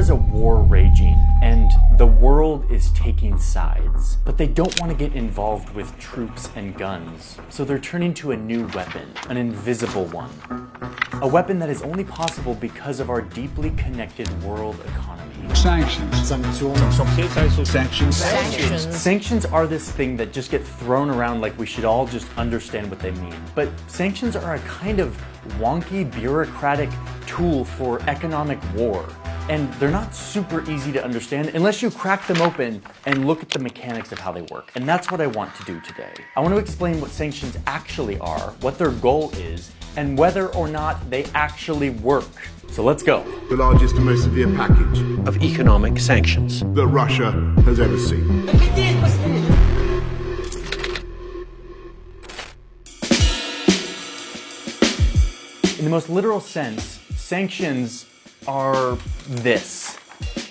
There's a war raging, and the world is taking sides. But they don't want to get involved with troops and guns, so they're turning to a new weapon, an invisible one. A weapon that is only possible because of our deeply connected world economy. Sanctions. Sanctions. Sanctions are this thing that just get thrown around like we should all just understand what they mean. But sanctions are a kind of wonky, bureaucratic tool for economic war. And they're not super easy to understand unless you crack them open and look at the mechanics of how they work. And that's what I want to do today. I want to explain what sanctions actually are, what their goal is, and whether or not they actually work. So let's go. The largest and most severe package of economic sanctions that Russia has ever seen. In the most literal sense, sanctions are this.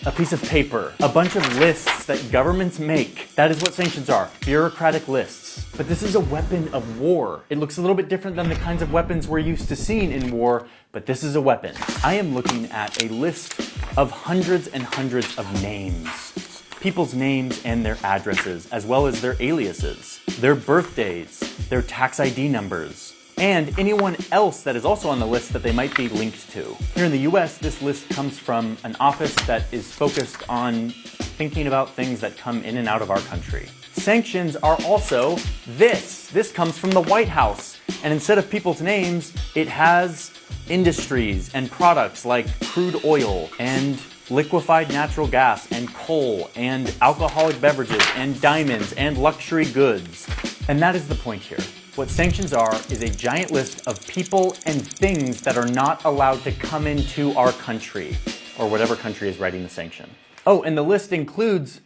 A piece of paper, a bunch of lists that governments make. That is what sanctions are, bureaucratic lists. But this is a weapon of war. It looks a little bit different than the kinds of weapons we're used to seeing in war, but this is a weapon. I am looking at a list of hundreds and hundreds of names. People's names and their addresses, as well as their aliases, their birthdays, their tax ID numbers, and anyone else that is also on the list that they might be linked to. Here in the US, this list comes from an office that is focused on thinking about things that come in and out of our country. Sanctions are also this. This comes from the White House. And instead of people's names, it has industries and products like crude oil and liquefied natural gas and coal and alcoholic beverages and diamonds and luxury goods. And that is the point here. What sanctions are is a giant list of people and things that are not allowed to come into our country, or whatever country is writing the sanction. Oh, and the list includes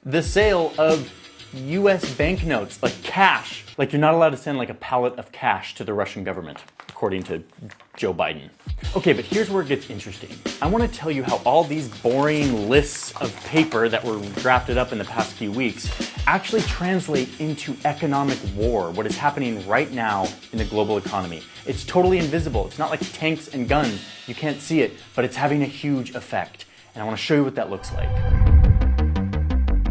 the sale of US banknotes, like cash. Like you're not allowed to send like a pallet of cash to the Russian government, according to Joe Biden. Okay, but here's where it gets interesting. I want to tell you how all these boring lists of paper that were drafted up in the past few weeks actually translate into economic war, what is happening right now in the global economy. It's totally invisible. It's not like tanks and guns. You can't see it, but it's having a huge effect. And I want to show you what that looks like.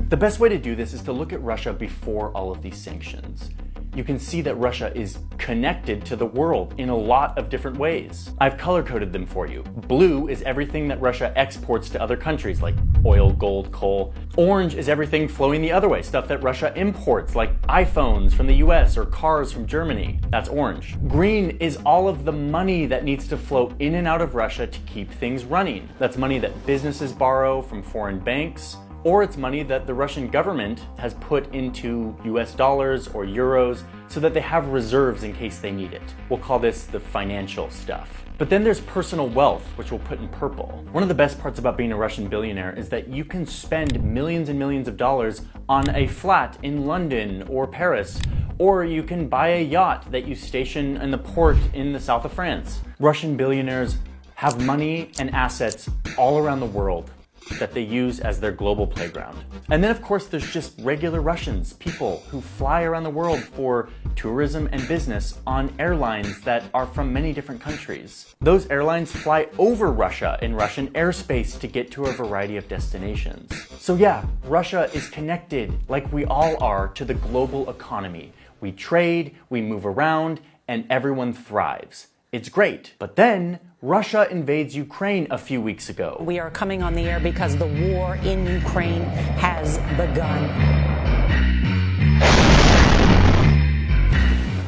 The best way to do this is to look at Russia before all of these sanctions. You can see that Russia is connected to the world in a lot of different ways. I've color-coded them for you. Blue is everything that Russia exports to other countries, like oil, gold, coal. Orange is everything flowing the other way, stuff that Russia imports, like iPhones from the US or cars from Germany. That's orange. Green is all of the money that needs to flow in and out of Russia to keep things running. That's money that businesses borrow from foreign banks, or it's money that the Russian government has put into US dollars or euros so that they have reserves in case they need it. We'll call this the financial stuff. But then there's personal wealth, which we'll put in purple. One of the best parts about being a Russian billionaire is that you can spend millions and millions of dollars on a flat in London or Paris, or you can buy a yacht that you station in the port in the south of France. Russian billionaires have money and assets all around the world that they use as their global playground. And then of course there's just regular Russians, people who fly around the world for tourism and business on airlines that are from many different countries. Those airlines fly over Russia in Russian airspace to get to a variety of destinations. So yeah, Russia is connected, like we all are, to the global economy. We trade, we move around, and everyone thrives. It's great. But then Russia invades Ukraine a few weeks ago. We are coming on the air because the war in Ukraine has begun.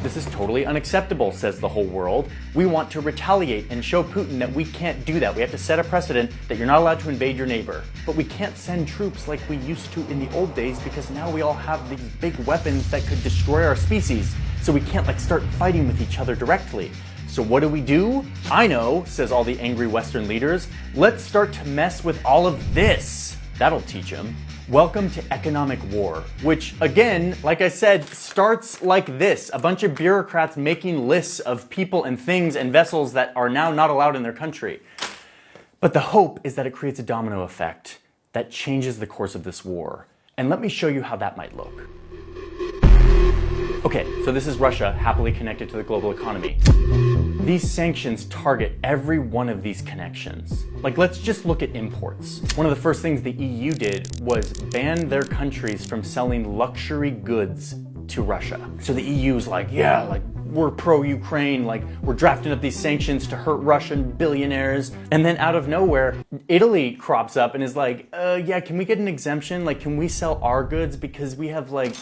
This is totally unacceptable, says the whole world. We want to retaliate and show Putin that we can't do that. We have to set a precedent that you're not allowed to invade your neighbor. But we can't send troops like we used to in the old days because now we all have these big weapons that could destroy our species. So we can't start fighting with each other directly. So what do? I know, says all the angry Western leaders. Let's start to mess with all of this. That'll teach them. Welcome to economic war, which again, like I said, starts like this. A bunch of bureaucrats making lists of people and things and vessels that are now not allowed in their country. But the hope is that it creates a domino effect that changes the course of this war. And let me show you how that might look. Okay, so this is Russia happily connected to the global economy. These sanctions target every one of these connections. Like, let's just look at imports. One of the first things the EU did was ban their countries from selling luxury goods to Russia. So the EU's like, yeah, like, we're pro-Ukraine, like, we're drafting up these sanctions to hurt Russian billionaires. And then out of nowhere, Italy crops up and is like, yeah, can we get an exemption? Like, can we sell our goods? Because we have, like,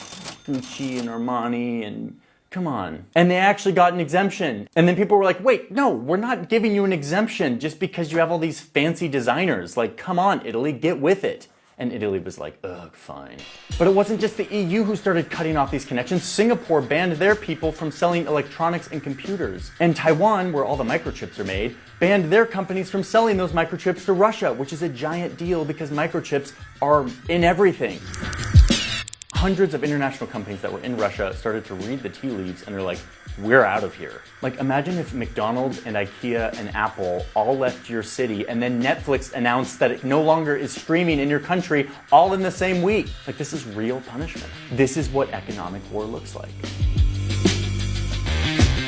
Gucci and Armani and come on. And they actually got an exemption. And then people were like, wait, no, we're not giving you an exemption just because you have all these fancy designers. Like, come on, Italy, get with it. And Italy was like, ugh, fine. But it wasn't just the EU who started cutting off these connections. Singapore banned their people from selling electronics and computers. And Taiwan, where all the microchips are made, banned their companies from selling those microchips to Russia, which is a giant deal because microchips are in everything. Hundreds of international companies that were in Russia started to read the tea leaves and they're like, we're out of here. Like, imagine if McDonald's and IKEA and Apple all left your city and then Netflix announced that it no longer is streaming in your country all in the same week. Like, this is real punishment. This is what economic war looks like.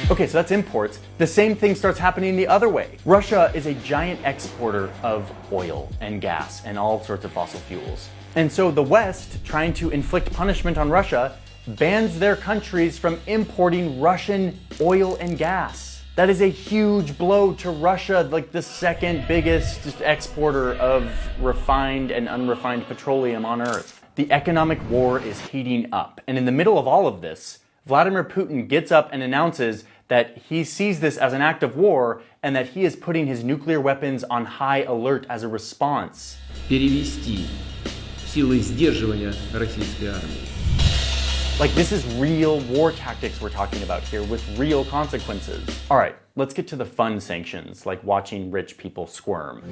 Okay, so that's imports. The same thing starts happening the other way. Russia is a giant exporter of oil and gas and all sorts of fossil fuels. And so the West, trying to inflict punishment on Russia, bans their countries from importing Russian oil and gas. That is a huge blow to Russia, like the second biggest exporter of refined and unrefined petroleum on Earth. The economic war is heating up. And in the middle of all of this, Vladimir Putin gets up and announces that he sees this as an act of war and that he is putting his nuclear weapons on high alert as a response. Перевести силы сдерживания российской армии. Like, this is real war tactics we're talking about here with real consequences. All right, let's get to the fun sanctions, like watching rich people squirm.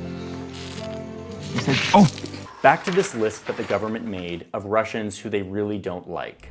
Back to this list that the government made of Russians who they really don't like.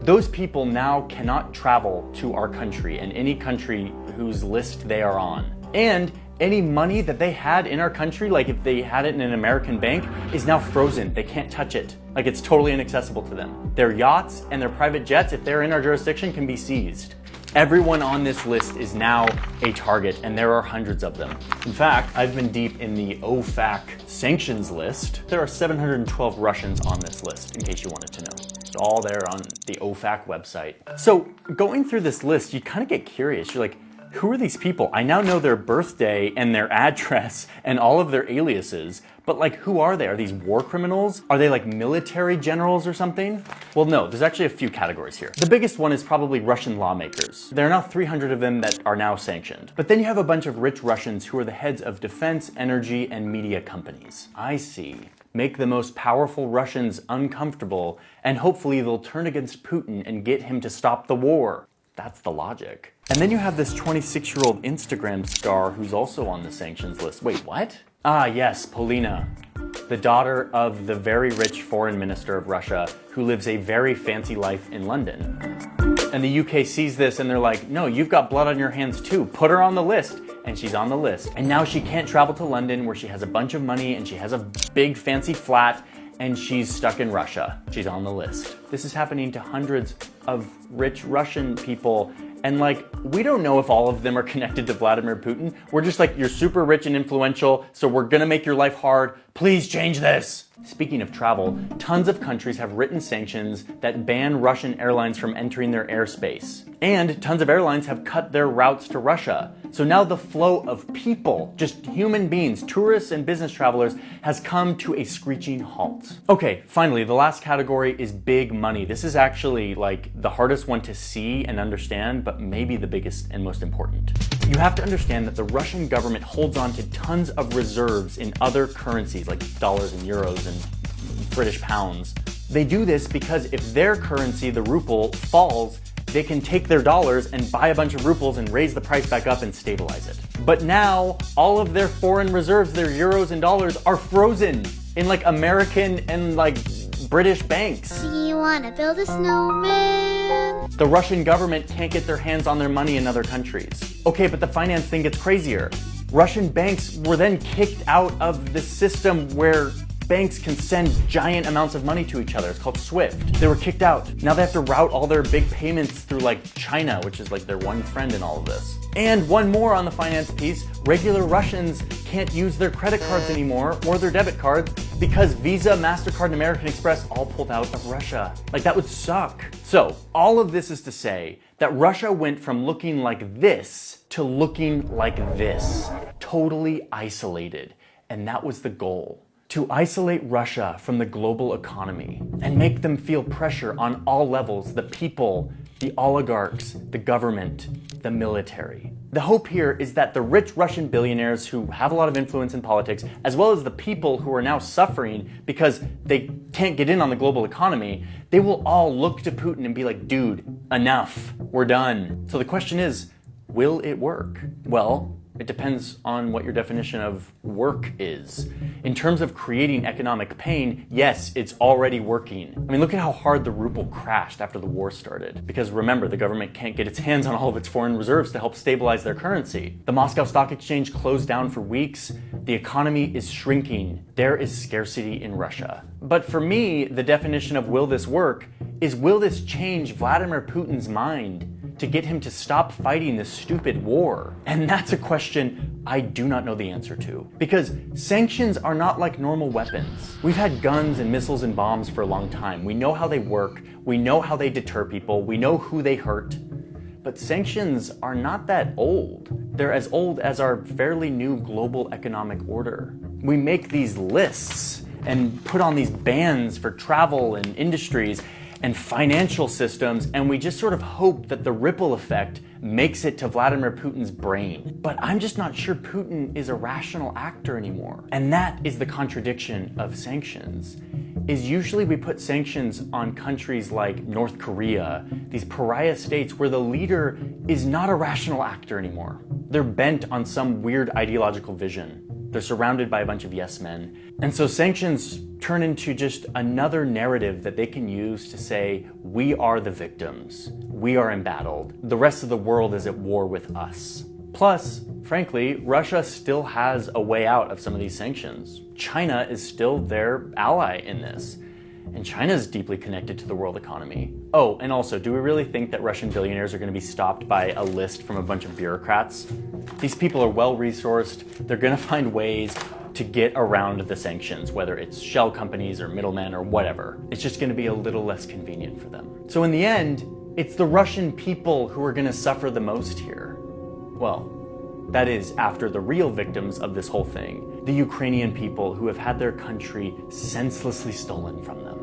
Those people now cannot travel to our country and any country whose list they are on. And any money that they had in our country, like if they had it in an American bank, is now frozen. They can't touch it. Like, it's totally inaccessible to them. Their yachts and their private jets, if they're in our jurisdiction, can be seized. Everyone on this list is now a target, and there are hundreds of them. In fact, I've been deep in the OFAC sanctions list. There are 712 Russians on this list, in case you wanted to know. It's all there on the OFAC website. So going through this list, you kind of get curious. You're like, who are these people? I now know their birthday and their address and all of their aliases, but like, who are they? Are these war criminals? Are they like military generals or something? Well, no, there's actually a few categories here. The biggest one is probably Russian lawmakers. There are now 300 of them that are now sanctioned. But then you have a bunch of rich Russians who are the heads of defense, energy, and media companies. I see. Make the most powerful Russians uncomfortable, and hopefully they'll turn against Putin and get him to stop the war. That's the logic. And then you have this 26-year-old Instagram star who's also on the sanctions list. Wait, what? Ah, yes, Polina, the daughter of the very rich foreign minister of Russia who lives a very fancy life in London. And the UK sees this and they're like, no, you've got blood on your hands too. Put her on the list. And she's on the list. And now she can't travel to London where she has a bunch of money and she has a big fancy flat and she's stuck in Russia. She's on the list. This is happening to hundreds of rich Russian people. And like, we don't know if all of them are connected to Vladimir Putin. We're just like, you're super rich and influential, so we're gonna make your life hard. Please change this. Speaking of travel, tons of countries have written sanctions that ban Russian airlines from entering their airspace. And tons of airlines have cut their routes to Russia. So now the flow of people, just human beings, tourists and business travelers, has come to a screeching halt. Okay, finally, the last category is big money. This is actually like the hardest one to see and understand, but maybe the biggest and most important. You have to understand that the Russian government holds on to tons of reserves in other currencies like dollars and euros and British pounds. They do this because if their currency, the ruble, falls, they can take their dollars and buy a bunch of rubles and raise the price back up and stabilize it. But now, all of their foreign reserves, their euros and dollars, are frozen in like American and like British banks. Do you want to build a snowman? The Russian government can't get their hands on their money in other countries. Okay, but the finance thing gets crazier. Russian banks were then kicked out of the system where banks can send giant amounts of money to each other. It's called SWIFT. They were kicked out. Now they have to route all their big payments through like China, which is like their one friend in all of this. And one more on the finance piece, regular Russians can't use their credit cards anymore or their debit cards because Visa, MasterCard, and American Express all pulled out of Russia. Like, that would suck. So all of this is to say that Russia went from looking like this to looking like this, totally isolated. And that was the goal. To isolate Russia from the global economy and make them feel pressure on all levels, the people, the oligarchs, the government, the military. The hope here is that the rich Russian billionaires who have a lot of influence in politics, as well as the people who are now suffering because they can't get in on the global economy, they will all look to Putin and be like, dude, enough, we're done. So the question is, will it work? Well, it depends on what your definition of work is. In terms of creating economic pain, yes, it's already working. I mean, look at how hard the ruble crashed after the war started. Because remember, the government can't get its hands on all of its foreign reserves to help stabilize their currency. The Moscow Stock Exchange closed down for weeks. The economy is shrinking. There is scarcity in Russia. But for me, the definition of will this work is, will this change Vladimir Putin's mind to get him to stop fighting this stupid war? And that's a question I do not know the answer to. Because sanctions are not like normal weapons. We've had guns and missiles and bombs for a long time. We know how they work. We know how they deter people. We know who they hurt. But sanctions are not that old. They're as old as our fairly new global economic order. We make these lists and put on these bans for travel and industries and financial systems, and we just sort of hope that the ripple effect makes it to Vladimir Putin's brain. But I'm just not sure Putin is a rational actor anymore. And that is the contradiction of sanctions, is usually we put sanctions on countries like North Korea, these pariah states where the leader is not a rational actor anymore. They're bent on some weird ideological vision. They're surrounded by a bunch of yes men. And so sanctions turn into just another narrative that they can use to say, we are the victims, we are embattled, the rest of the world is at war with us. Plus, frankly, Russia still has a way out of some of these sanctions. China is still their ally in this. And China is deeply connected to the world economy. Oh, and also, do we really think that Russian billionaires are going to be stopped by a list from a bunch of bureaucrats? These people are well-resourced. They're going to find ways to get around the sanctions, whether it's shell companies or middlemen or whatever. It's just going to be a little less convenient for them. So in the end, it's the Russian people who are going to suffer the most here. Well, that is, after the real victims of this whole thing, the Ukrainian people who have had their country senselessly stolen from them.